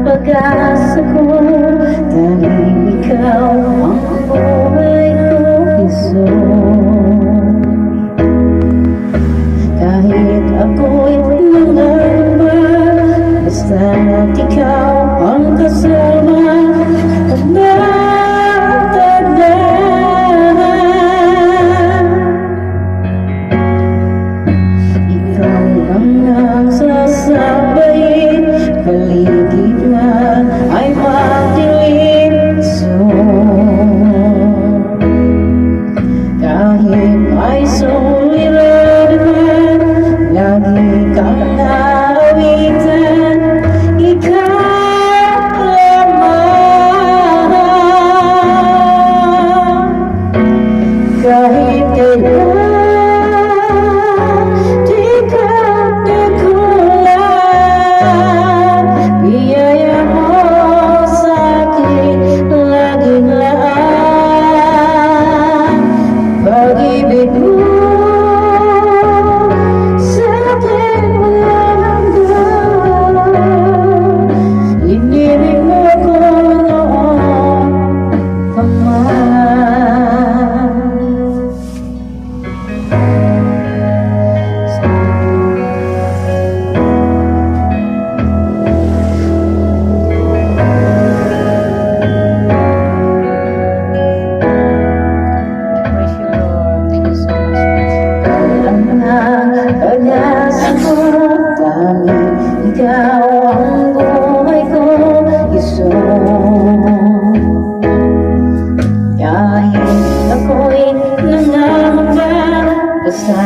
pag-asa ko, dahil ikaw ang buhay ko, Jesus. Kahit ako'y nangamba, basta't ikaw ang kasama, at matanda. Ikaw lang ang sasabayin, paligid na ay madilim. Kahit ay suliranin man, lagi kang naawitan. Ikaw lamang, kahit kailan di ka nagkulang, biyaya mo sa'kin laging laan. Pag-ibig mo sa'kin walang hanggan, inilig mo ko noon pa man. Pag-asa ko, tanging ikaw ang buhay ko, Jesus. Kahit ako'y nangangamba, basta